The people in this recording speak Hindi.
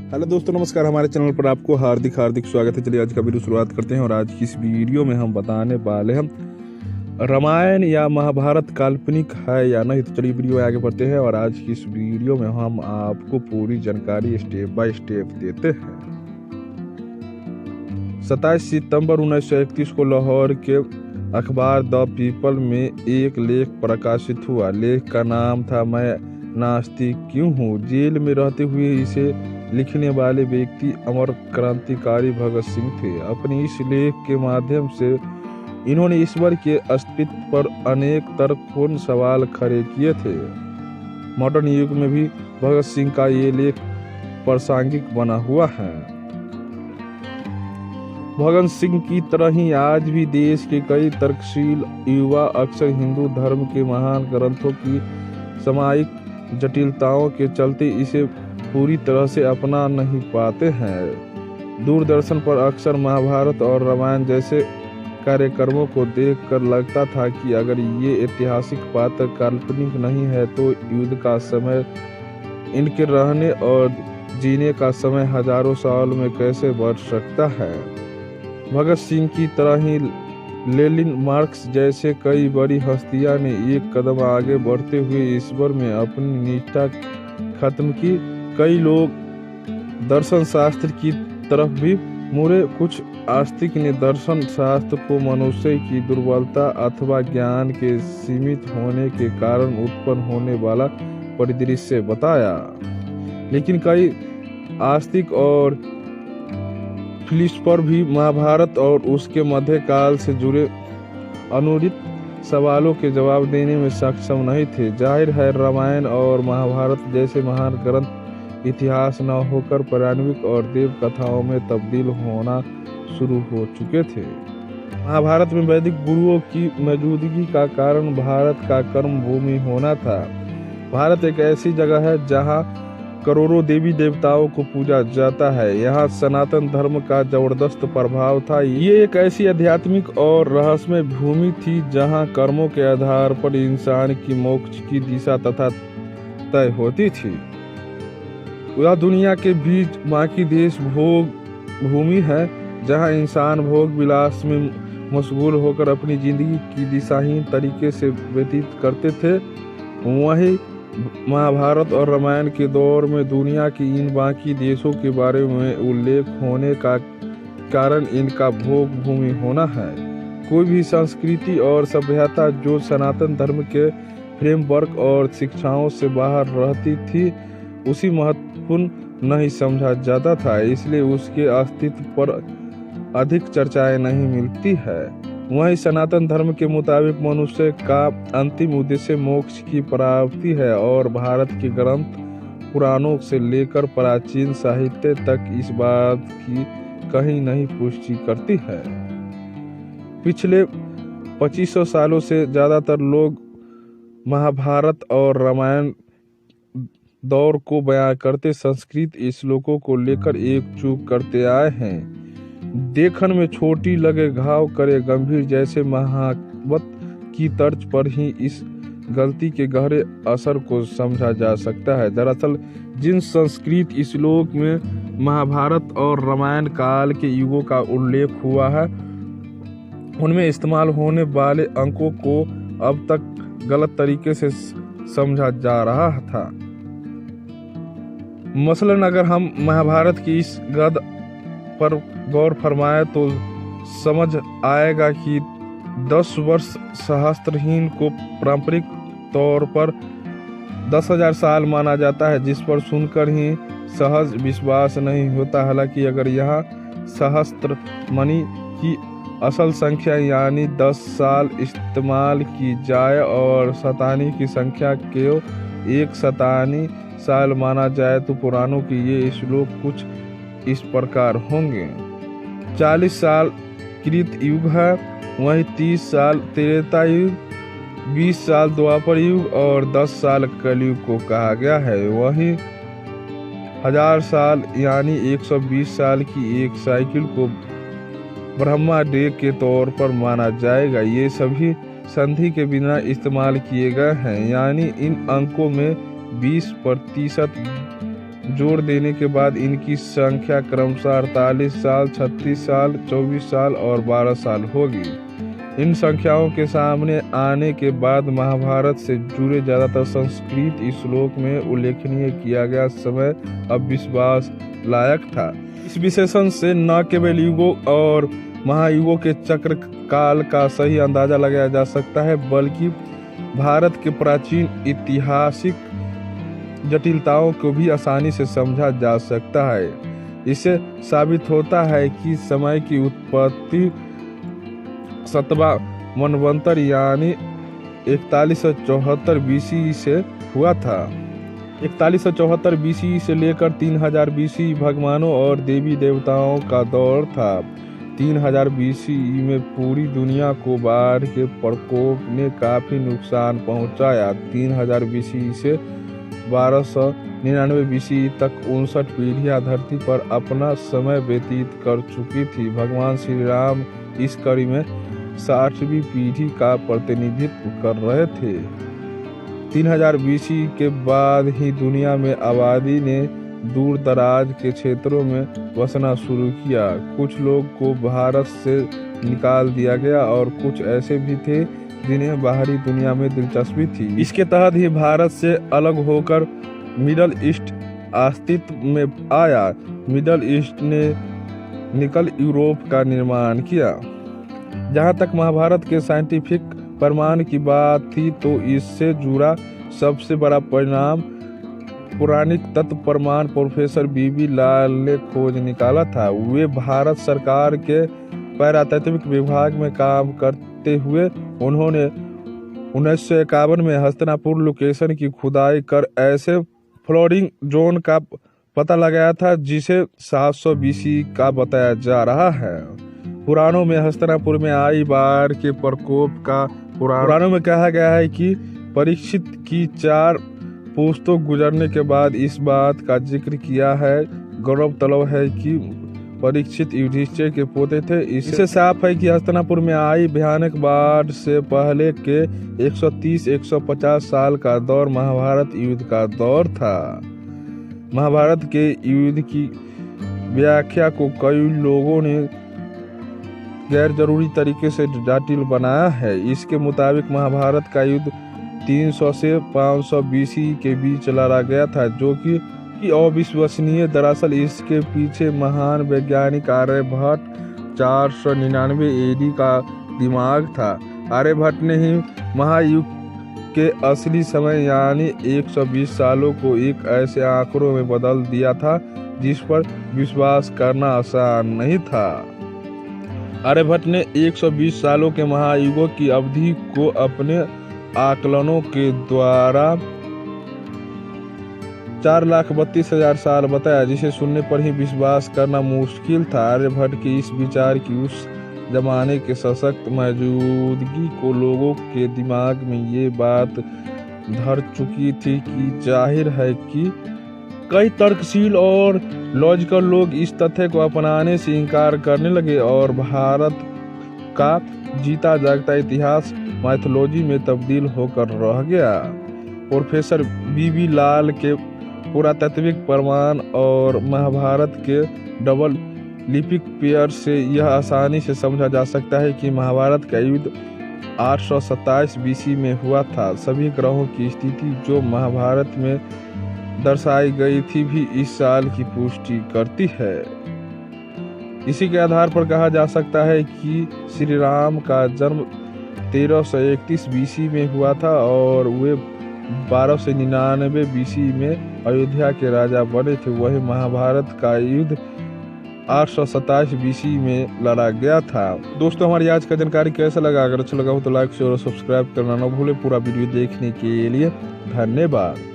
हेलो दोस्तों, नमस्कार। हमारे चैनल पर आपको हार्दिक स्वागत है। चलिए आज का वीडियो शुरुआत करते हैं। और आज की इस वीडियो में हम बताने वाले हैं रामायण या महाभारत काल्पनिक है या नहीं। तो चलिए वीडियो में आगे बढ़ते हैं और आज की इस वीडियो में हम आपको पूरी जानकारी स्टेप बाय स्टेप देते हैं। 27 सितंबर 1931 को लाहौर के अखबार द पीपल में एक लेख प्रकाशित हुआ। लेख का नाम था मैं नास्तिक क्यों हूँ। जेल में रहते हुए इसे लिखने वाले व्यक्ति अमर क्रांतिकारी भगत सिंह थे। अपने इस लेख के माध्यम से इन्होंने ईश्वर के अस्तित्व पर अनेक तर्कपूर्ण सवाल खड़े किए थे। मॉडर्न युग में भी भगत सिंह का ये लेख प्रासंगिक बना हुआ है। भगत सिंह की तरह ही आज भी देश के कई तर्कशील युवा अक्सर हिंदू धर्म के महान ग्रंथों की सामायिक जटिलताओं के चलते इसे पूरी तरह से अपना नहीं पाते हैं। दूरदर्शन पर अक्सर महाभारत और रामायण जैसे कार्यक्रमों को देखकर लगता था कि अगर ये ऐतिहासिक पात्र काल्पनिक नहीं है तो युद्ध का समय, इनके रहने और जीने का समय हजारों साल में कैसे बढ़ सकता है। भगत सिंह की तरह ही लेनिन, मार्क्स जैसे कई बड़ी हस्तियां ने एक कदम आगे बढ़ते हुए ईश्वर में अपनी निष्ठा खत्म की। कई लोग दर्शन शास्त्र की तरफ भी मुड़े। कुछ आस्तिक ने दर्शन शास्त्र को मनुष्य की दुर्बलता अथवा ज्ञान के सीमित होने के कारण उत्पन्न होने वाला परिदृश्य बताया। लेकिन कई आस्तिक और फिलिस्फर भी महाभारत और उसके मध्यकाल से जुड़े अनुरित सवालों के जवाब देने में सक्षम नहीं थे। जाहिर है रामायण और महाभारत जैसे महान ग्रंथ इतिहास न होकर पौराणिक और देव कथाओं में तब्दील होना शुरू हो चुके थे। महाभारत में वैदिक गुरुओं की मौजूदगी का कारण भारत का कर्म भूमि होना था। भारत एक ऐसी जगह है जहां करोड़ों देवी देवताओं को पूजा जाता है। यहाँ सनातन धर्म का जबरदस्त प्रभाव था। ये एक ऐसी आध्यात्मिक और रहस्यमय भूमि थी जहाँ कर्मों के आधार पर इंसान की मोक्ष की दिशा तथा तय होती थी। यह दुनिया के बीच बाकी देश भोग भूमि है जहाँ इंसान भोग विलास में मशगूल होकर अपनी जिंदगी की दिशाहीन तरीके से व्यतीत करते थे। वहीं महाभारत और रामायण के दौर में दुनिया की इन बाकी देशों के बारे में उल्लेख होने का कारण इनका भोग भूमि होना है। कोई भी संस्कृति और सभ्यता जो सनातन धर्म के फ्रेमवर्क और शिक्षाओं से बाहर रहती थी उसी महत्वपूर्ण नहीं समझा जाता था, इसलिए उसके अस्तित्व पर अधिक चर्चाएं नहीं मिलती है। वहीं सनातन धर्म के मुताबिक मनुष्य का अंतिम उद्देश्य मोक्ष की प्राप्ति है और भारत के ग्रंथ पुराणों से लेकर प्राचीन साहित्य तक इस बात की कहीं नहीं पुष्टि करती है। पिछले 2500 सालों से ज्यादातर लोग महाभारत और रामायण दौर को बयां करते संस्कृत श्लोकों को लेकर एक चूक करते आए हैं। देखन में छोटी लगे घाव करे गंभीर जैसे महावत की तर्ज पर ही इस गलती के गहरे असर को समझा जा सकता है। दरअसल जिन संस्कृत श्लोक में महाभारत और रामायण काल के युगों का उल्लेख हुआ है उनमें इस्तेमाल होने वाले अंकों को अब तक गलत तरीके से समझा जा रहा था। मसलन अगर हम महाभारत की इस गद पर गौर फरमाए तो समझ आएगा कि 10 वर्ष सहस्त्रहीन को पारंपरिक तौर पर 10,000 साल माना जाता है, जिस पर सुनकर ही सहज विश्वास नहीं होता। हालांकि अगर यहाँ सहस्त्र मणि की असल संख्या यानी 10 साल इस्तेमाल की जाए और शतानी की संख्या को 1 शतानी साल माना जाए तो पुराणों की ये श्लोक कुछ इस प्रकार होंगे। 40 साल कृत युग है, वहीं 30 साल त्रेता युग, 20 साल द्वापर युग और 10 साल कलयुग को कहा गया है। वहीं 1000 साल यानी 120 साल की एक साइकिल को ब्रह्मा डे के तौर पर माना जाएगा। ये सभी संधि के बिना इस्तेमाल किए गए हैं, यानी इन अंकों में 20% जोड़ देने के बाद इनकी संख्या क्रमशः 48 साल, 36 साल, 24 साल और 12 साल होगी। इन संख्याओं के सामने आने के बाद महाभारत से जुड़े ज्यादातर संस्कृत इस श्लोक में उल्लेखनीय किया गया समय अब विश्वास लायक था। इस विशेषण से न केवल युगों और महायुगों के चक्र काल का सही अंदाजा लगाया जा सकता है, बल्कि भारत के प्राचीन ऐतिहासिक जटिलताओं को भी आसानी से समझा जा सकता है। इससे साबित होता है कि समय की उत्पत्ति 7वां मनवंतर यानी 4174 BC से हुआ था। 4174 BC से लेकर 3000 BC भगवानों और देवी देवताओं का दौर था। 3000 BC में पूरी दुनिया को बाढ़ के प्रकोप ने काफी नुकसान पहुंचाया। 3000 BC से 1299 BC तक 59 पीढ़ियां धरती पर अपना समय व्यतीत कर चुकी थी। भगवान श्री राम इस कड़ी में 60वीं पीढ़ी का प्रतिनिधित्व कर रहे थे। 3000 BC के बाद ही दुनिया में आबादी ने दूर दराज के क्षेत्रों में बसना शुरू किया। कुछ लोग को भारत से निकाल दिया गया और कुछ ऐसे भी थे जिन्हें बाहरी दुनिया में दिलचस्पी थी। इसके तहत ही भारत से अलग होकर मिडल ईस्ट अस्तित्व में आया। मिडल ईस्ट ने निकल यूरोप का निर्माण किया। जहाँ तक महाभारत के साइंटिफिक प्रमाण की बात थी तो इससे जुड़ा सबसे बड़ा परिणाम पौराणिक तत्व प्रमाण प्रोफेसर बीबी लाल ने खोज निकाला था। वे भारत सरकार के पुरातत्विक विभाग में काम करते हुए उन्होंने 1951 में हस्तिनापुर लोकेशन की खुदाई कर ऐसे फ्लोडिंग जोन का पता लगाया था जिसे 700 BC का बताया जा रहा है। पुराणों में हस्तिनापुर में आई बाढ़ के प्रकोप का पुराणों में कहा गया है कि परीक्षित की 4 पुश्तों गुजरने के बाद इस बात का जिक्र किया है। गौरतलब है कि परीक्षित युधिष्ठिर के पोते थे। इससे साफ है कि हस्तिनापुर में आई भयानक बाढ़ से पहले के 130-150 साल का दौर महाभारत युद्ध का दौर था। महाभारत के युद्ध की व्याख्या को कई लोगों ने गैर जरूरी तरीके से जटिल बनाया है। इसके मुताबिक महाभारत का युद्ध 300 से 500 BC के बीच लड़ा गया था, जो कि अविश्वसनीय। दरअसल इसके पीछे महान वैज्ञानिक आर्यभट्ट 499 AD का दिमाग था। आर्यभट्ट ने ही महायुग के असली समय यानी 120 सालों को एक ऐसे आंकड़ों में बदल दिया था जिस पर विश्वास करना आसान नहीं था। आर्यभट्ट ने 120 सालों के महायुगों की अवधि को अपने आकलनों के द्वारा 4,32,000 साल बताया, जिसे सुनने पर ही विश्वास करना मुश्किल था। आर्यभट्ट के इस विचार की उस जमाने के सशक्त मौजूदगी को लोगों के दिमाग में ये बात धर चुकी थी कि जाहिर है कि कई तर्कशील और लॉजिकल लोग इस तथ्य को अपनाने से इनकार करने लगे और भारत का जीता जागता इतिहास माइथोलॉजी में तब्दील होकर रह गया। प्रोफेसर बीबी लाल के पुरातात्विक प्रमाण और महाभारत के डबल लिपिक पेयर से यह आसानी से समझा जा सकता है कि महाभारत का युद्ध 827 BC में हुआ था। सभी ग्रहों की स्थिति जो महाभारत में दर्शाई गई थी भी इस साल की पुष्टि करती है। इसी के आधार पर कहा जा सकता है कि श्री राम का जन्म 1331 BC में हुआ था और वे 1299 BC में अयोध्या के राजा बने थे। वही महाभारत का युद्ध 827 BC में लड़ा गया था। दोस्तों, हमारी आज का जानकारी कैसा लगा? अगर अच्छा लगा हो तो लाइक शेयर और सब्सक्राइब करना न भूलें। पूरा वीडियो देखने के लिए धन्यवाद।